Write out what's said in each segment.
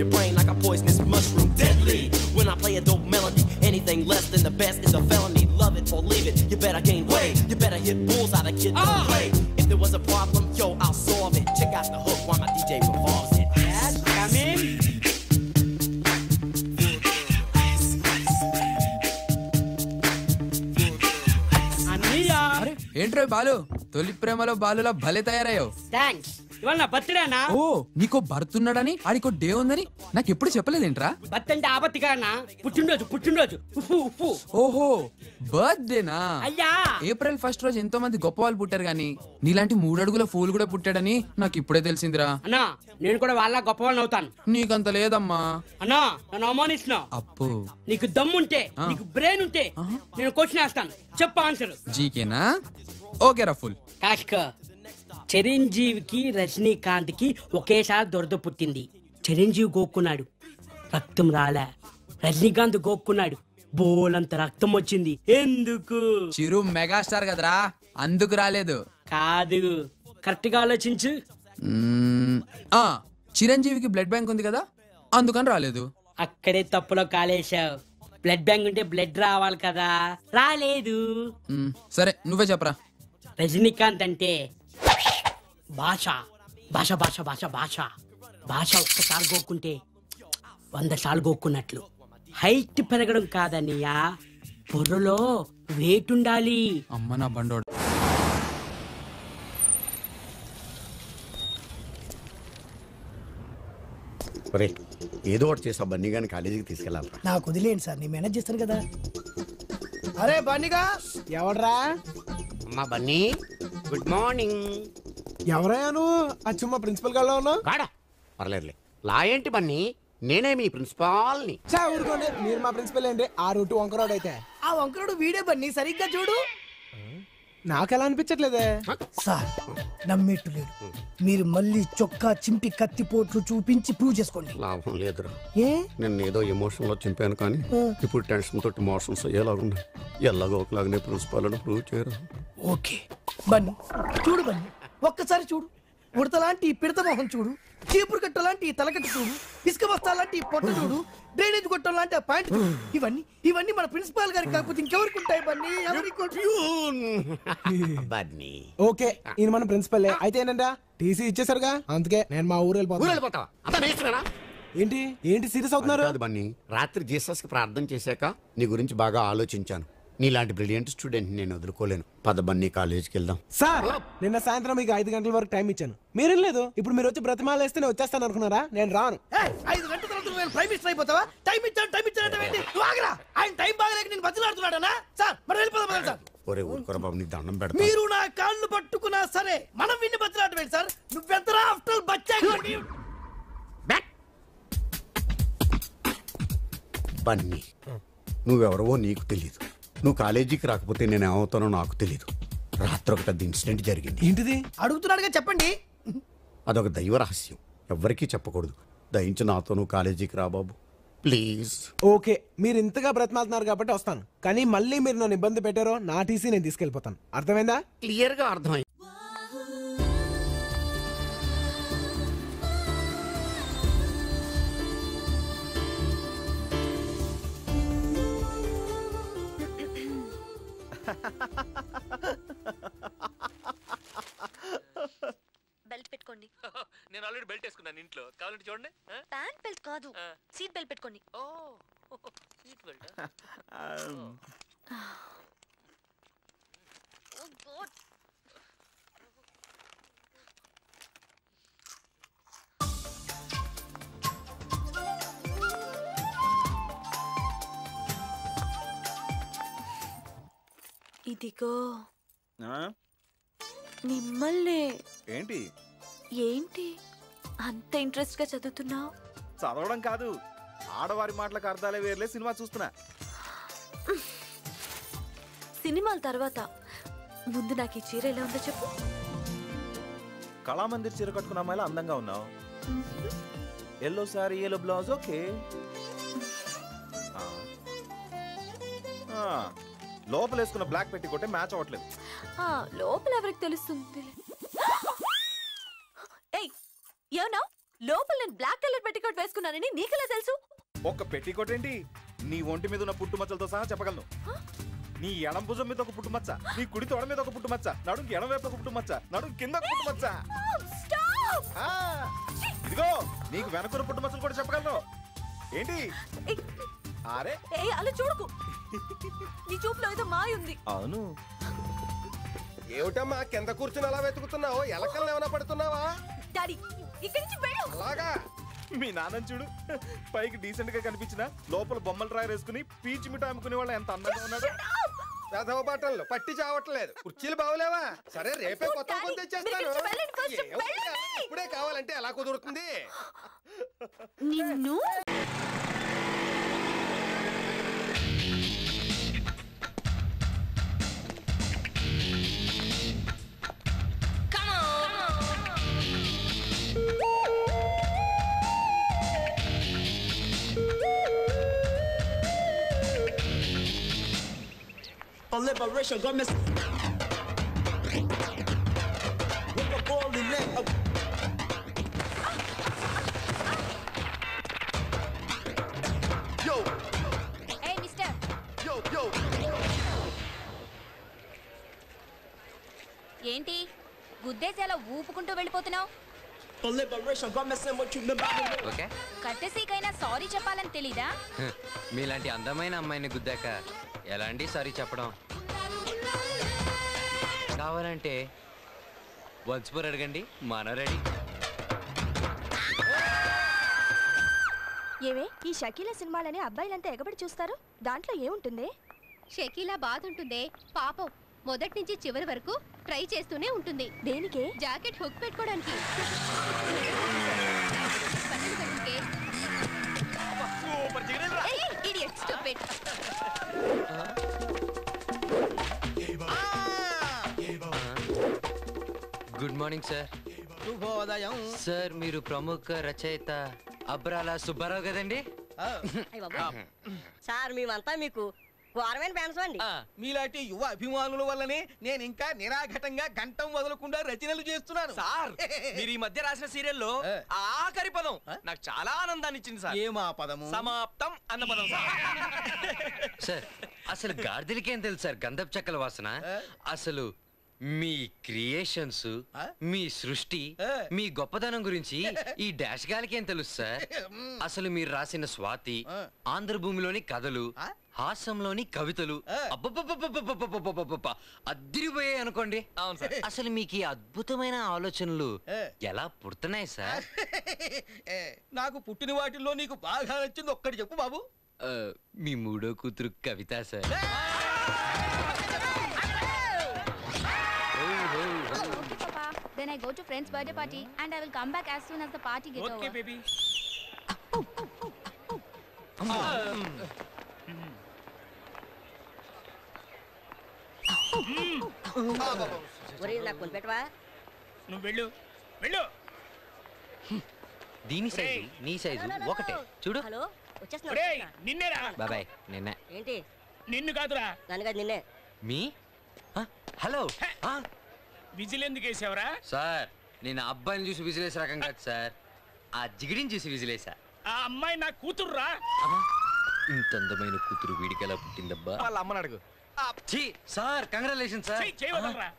your brain like a poisonous mushroom. Deadly. When I play a dope melody, anything less than the best is a felony. Love it or leave it. You better gain weight. You better hit bulls out of kid. Don't play. If there was a problem, yo, I'll solve it. Check out the hook while my DJ revolves it. Yes, come in. ఏంట్రో Balu, తొలి ప్రేమలో బాలులా భలే తయారయ్యావు. Thanks. ఇవాళ నా బర్త్డేనా? ఓ, నీకో birth ఉన్నాడని, ఆడికో day ఉందని నాకు ఎప్పుడు చెప్పలేదేంట్రా? బర్త్ అంటే ఆపత్తి కాదన్నా, పుట్టినరోజు. ఓహో, బర్త్డేనా? అయ్యా, ఏప్రిల్ 1 రోజు ఎంతో మంది గొప్ప వాళ్ళు పుట్టారు గానీ నీలాంటి 3 అడుగుల ఫూల్ కూడా పుట్టాడని నాకు ఇప్పుడే తెలిసిందిరా. అన్నా నేను కూడా వాళ్ళ గొప్ప వాళ్ళని అవుతాను. నీకంత లేదమ్మా. అన్నా నన్ను అవమానిస్తున్నావు. అప్పు, నీకు దమ్ముంటే, నీకు బ్రెయిన్ ఉంటే నేను క్వశ్చన్ వేస్తాను, చెప్పు ఆన్సర్. జీకేనా? ఓకే రా ఫుల్. కాష్క, చిరంజీవికి రజనీకాంత్ కి ఒకేసారి దొరద పుట్టింది. చిరంజీవి గోక్కున్నాడు, రక్తం రాలే. రజనీకాంత్ గోక్కున్నాడు, బోలంత రక్తం వచ్చింది. ఎందుకు? చిరు మెగాస్టార్ కదరా, అందుకు రాలేదు. కాదు, కరెక్ట్ గా ఆలోచించు. చిరంజీవికి బ్లడ్ బ్యాంక్ ఉంది కదా, అందుకని రాలేదు. అక్కడే తప్పులో కాలేశావు. బ్లడ్ బ్యాంక్ ఉంటే బ్లడ్ రావాలి కదా, రాలేదు. సరే నువ్వే చెప్పరా. రజనీకాంత్ అంటే భాష భాష భాష భాష భాష భాష. ఒక్కసారి గోక్కుంటే 100 సార్లు గోక్కున్నట్లు. హైట్ పెరగడం కాదన్నయ్యా, బుర్రలో వెయిట్ ఉండాలి. అమ్మ నా బండోడు. ఏదో ఒకటి చేసా, బన్నీ గాని కాలేజీకి తీసుకెళ్ళాలి. నాకు వదిలేండి సార్, నేను మేనేజ్ చేస్తాను కదా. అరే బన్నీగా, ఎవడ్రా? అమ్మా బన్నీ, గుడ్ మార్నింగ్. ఎవరయ్యా నువ్వు? అచ్చుమ్మ ప్రిన్సిపల్ గారిలో ఉన్నావు. గాడా పర్లేదులే. లా ఏంటి బన్నీ, నేనే మీ ప్రిన్సిపాల్ని. ఊరుకోండి, మీరు మా ప్రిన్సిపల్ ఏంటి? ఆ రూటు వంకరోడు అయితే. ఆ వంకరోడు వీడే బన్నీ, సరిగ్గా చూడు. నాకెలా అనిపించట్లేదే సార్, నమ్మేట్టు లేదు. మీరు మళ్ళీ చొక్కా చింపి కత్తిపోట్లు చూపించి ప్రూవ్ చేసుకోండి. లాభం లేదురా, ఏ నేను ఏదో ఎమోషన్ లో చింపాను కానీ ఇప్పుడు టెన్షన్ తోటి మోషన్స్ అయ్యేలాగున్నాయి. ఎలాగో ఒకలాగానే ప్రిన్సిపాల్ అని ప్రూవ్ చేయరు. ఓకే బన్నీ, చూడు బన్నీ, ఒక్కసారి చూడు. ఉడతలాంటి పిడత మొహం చూడు, చీపురు కట్ట లాంటి తలకట్టు చూడు, ఇసుక బస్తా లాంటి పొట్ట చూడు, డ్రైనేజ్ కొట్టం లాంటి ఆ పాయింట్ చూడు. ఇవన్నీ మన ప్రిన్సిపాల్ గారికి కాకపోతే ఇంకెవరికి ఉంటాయి బన్నీ? బన్నీ ఓకే, ఈయన మన ప్రిన్సిపల్ అయితే ఏంటంటే టీసీ ఇచ్చేసారుగా, అందుకే నేను మా ఊరు వెళ్ళిపోతావా? ఏంటి సీరియస్ అవుతున్నారు? కాదు బన్నీ, రాత్రి జీసస్ కి ప్రార్థన చేశాక నీ గురించి బాగా ఆలోచించాను. నీలాంటి బ్రిలియంట్ స్టూడెంట్ నేను వదులుకోలేను. పద బన్నీ, కాలేజీకి వెళ్దాం. సార్, నిన్న సాయంత్రం మీకు 5 గంటల వరకు టైం ఇచ్చాను, మీరేం లేదు. ఇప్పుడు మీరు వచ్చి బ్రతిమాల వేస్తే నేను వచ్చేస్తాను అనుకున్నారా? నేను రాను. 5 గంటల తర్వాత నేను ప్రైమ్ మినిస్టర్ అయిపోతావా? టైం ఇచ్చాను ఆయన టైం బాగలేక నేను బతిలాడుతున్నాడనా? సార్ మనం వెళ్ళిపోదాం సార్. ఒరే ఊరుకోరా బాబు, నీకు దండం పెడతా. మీరు నా కాళ్ళు పట్టుకున్నా సరే మనం విన్ని బతిలాడమే సార్. నువ్వెంతరా ఆఫ్టర్ బచ్చా బన్నీ, నువ్వెవరవో నీకు తెలీదు. నువ్వు కాలేజీకి రాకపోతే నేను ఏమవుతానో నాకు తెలీదు. రాత్రి ఒక పెద్ద ఇన్సిడెంట్ జరిగింది. ఏంటిది? అడుగుతున్నాడుగా, చెప్పండి. అదొక దైవ రహస్యం, ఎవ్వరికీ చెప్పకూడదు. దయించి నాతో నువ్వు కాలేజీకి రా బాబు, ప్లీజ్. ఓకే, మీరు ఇంతగా బ్రతిమాలుతున్నారు కాబట్టి వస్తాను, కానీ మళ్ళీ మీరు నన్ను ఇబ్బంది పెట్టారో నా టీసీ నేను తీసుకెళ్ళిపోతాను. అర్థమైందా? క్లియర్ గా అర్థమైంది. బెల్ట్ పెట్టుకోండి. నేను ఆల్రెడీ బెల్ట్ వేసుకున్నాను ఇంట్లో, కావాలంటే చూడండి. ప్యాంట్ బెల్ట్ కాదు, సీట్ బెల్ట్ పెట్టుకోండి. ఓ సీట్ బెల్ట్. ఓ గాడ్, ఇదిగో మిమ్మల్ని. ఏంటి అంత ఇంట్రెస్ట్ గా చదువుతున్నావు? చదవడం కాదు, ఆడవారి మాటలకు అర్థాలే వేర్లే సినిమా చూస్తున్నా. సినిమాల తర్వాత ముందు నాకు ఈ చీర ఎలా ఉందో చెప్పు. కళామందిర్ చీర కట్టుకున్న అమ్మాయిలా అందంగా ఉన్నావు. Yellow sorry, yellow blouse, okay. లోపల వేసుకున్న బ్లాక్ పెట్టి కొట్టే మ్యాచ్ అవ్వట్లేదు. లోపల ఎవరికి తెలుస్తుంది? ఏయ్, ఏమన్నా లోపల నేను బ్లాక్ కలర్ పెట్టికోట్ వేసుకున్నా చేసుకున్నానని నీకెలా తెలుసు? ఒక్క పెట్టికోట్ ఏంటి, నీ ఒంటి మీద ఉన్న పుట్టుమచ్చలతో సహా చెప్పగలను. నీ ఎడం భుజం మీద ఒక పుట్టుమచ్చ, నీ కుడి తొడ మీద ఒక పుట్టుమచ్చ, నడుం ఎడం వైపు ఒక పుట్టుమచ్చ, నడుం కింద ఒక పుట్టుమచ్చ. ఇదిగో నీకు వెనకున్న పుట్టుమచ్చలు కూడా చెప్పగలను. ఏంటి? అరే అలా చూడకు, నీ చూపులో ఏదో మాయ ఉంది. అవును. ఏమిటమ్మా కింద కూర్చుని అలా వెతుకుతున్నావు? ఎలకల్ని ఏమైనా పడుతున్నావా? డాడీ ఇక్కడి నుంచి వెళ్ళు. అలాగా? మీ నాన్న చూడు, పైకి డీసెంట్ గా కనిపించిన లోపల బొమ్మల ట్రాయర్ వేసుకుని పీచు మిఠాయి అమ్ముకునే వాళ్ళు ఎంత అందంగా ఉన్నాడు. పెదవ బట్టలు పట్టి చావట్లేదు. కుర్చీలు బాగోలేవా? సరే రేపే కొత్త కొని తెచ్చేస్తాను. ఇప్పుడే కావాలంటే ఎలా కుదురుతుంది? నిన్ను liberation got me with a golden leg. Yo, hey mister, yo, yo. ఏంటి గుద్దేసేలా ఊపుకుంటూ వెళ్ళిపోతున్నావు? Liberation got me with you. Okay, కట్టెసీకైనా సారీ చెప్పాలని తెలీదా? మీలాంటి అందమైన అమ్మాయిని గుద్దాక ఎలాంటి సారీ చెప్పడం? కావాలంటే వన్స్ మోర్ అడగండి, మన రెడీ. ఏవే ఈ షకీలా సినిమాలని అబ్బాయిలంతా ఎగబడి చూస్తారు, దాంట్లో ఏముంటుంది? షకీలా బాధ ఉంటుందే పాపం, మొదటి నుంచి చివరి వరకు ట్రై చేస్తూనే ఉంటుంది. దేనికి? జాకెట్ హుక్ పెట్టుకోవడానికి. Idiot stupid. Good morning sir. శుభోదయం సార్, మీరు ప్రముఖ రచయిత అబ్రాల సుబ్బారావు కదండి? సార్ మేమంతా మీకు గవర్నమెంట్ ఫ్యాన్స్ అండి. మీలాంటి యువ అభిమానుల వల్లనే నేను ఇంకా నిరాఘటంగా గంటం వదలకుండా రచనలు చేస్తున్నాను. సార్ మీరు ఈ మధ్య రాసిన సీరియల్లో ఆఖరి పదం నాకు చాలా ఆనందాన్ని ఇచ్చింది సార్. ఏమా పదము? సమాప్తం అన్న పదం సార్, అసలు గాడిదలకేం తెలుసు సార్ గంధపు చెక్కల వాసన? అసలు మీ క్రియేషన్స్, మీ సృష్టి, మీ గొప్పతనం గురించి ఈ డాష్ గాలికేం తెలుసు సార్? అసలు మీరు రాసిన స్వాతి, ఆంధ్రభూమిలోని కథలు, హాస్యంలోని కవితలు అద్దిరిపోయాయి అనుకోండి. అసలు మీకు ఈ అద్భుతమైన ఆలోచనలు ఎలా పుడుతున్నాయి సార్? నాకు పుట్టిన వాటిల్లో నీకు బాగా నచ్చింది ఒక్కటి చెప్పు బాబు. మీ మూడో కూతురు కవిత sir. Then I go to friend's birthday party and I will come back as soon as the party gets over. Okay baby. ఒరేయ్ నాకు కొనిపెట్టవా? నువ్వు వెళ్ళు వెళ్ళు. దీని సైజు నీ సైజు ఒకటే చూడు. హలో వచ్చేస్తున్నా. ఒరేయ్ నిన్నేరా? బాబాయ్ నిన్నే. ఏంటి? నిన్ను కాదురా. నన్ను కాదు నిన్నే. మీ హలో విజిల్ ఎందుకు వేసావరా? సార్, నేను అబ్బాయిని చూసి విజిలేసే రకం కాదు సార్, ఆ జిగిడిని చూసి విజిలేసా. ఆ అమ్మాయి నా కూతుర్రా. ఇంత అందమైన కూతురు వీడికి ఎలా పుట్టిందబ్బా? వాళ్ళ అమ్మని అడుగు. Sir congratulation sir. చేయవదలరా,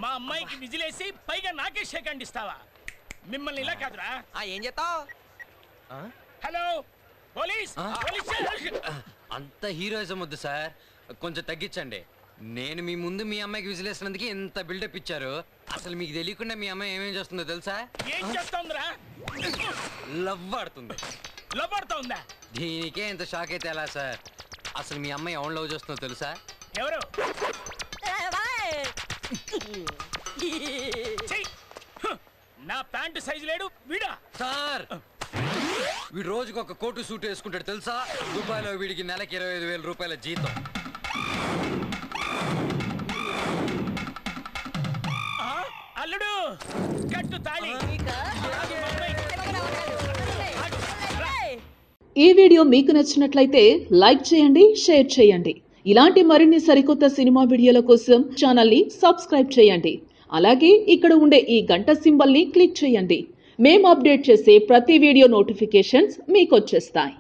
మా అమ్మాయికి విజిలేసి పైగా నాకే షేక్ హ్యాండ్ ఇస్తావా? మిమ్మల్ని ఇలా కాదురా. ఏం చేస్తావు? Hello police. అంత హీరోయిజం వద్దు సార్, కొంచెం తగ్గించండి. నేను మీ ముందు మీ అమ్మాయికి విజిలేసినందుకు ఎంత బిల్డప్ ఇచ్చారు. అసలు మీకు తెలియకుండా మీ అమ్మాయి ఏమేం చేస్తుందో తెలుసా? ఏం చేస్తోందిరా? లవ్ ఆడుతుంది. లవ్ ఆడుతోందా? దీనికే ఇంత షాక్ అయితే ఎలా సార్? అసలు మీ అమ్మాయి ఎవరు లవ్ చేస్తుందో తెలుసా? ఎవరు? నా ప్యాంటు సైజు లేడు వీడా? సార్, వీడు రోజుకు ఒక కోటు సూట్ వేసుకుంటాడు తెలుసా? దుబాయ్లో వీడికి నెలకి 25,000 రూపాయల జీతం. అల్లుడు కట్టు తాళి. ఈ వీడియో మీకు నచ్చినట్లయితే లైక్ చేయండి, షేర్ చేయండి. ఇలాంటి మరిన్ని సరికొత్త సినిమా వీడియోల కోసం ఛానల్ని సబ్స్క్రైబ్ చేయండి. అలాగే ఇక్కడ ఉండే ఈ గంట సింబల్ని క్లిక్ చేయండి. మేము అప్డేట్ చేసే ప్రతి వీడియో నోటిఫికేషన్స్ మీకు వచ్చేస్తాయి.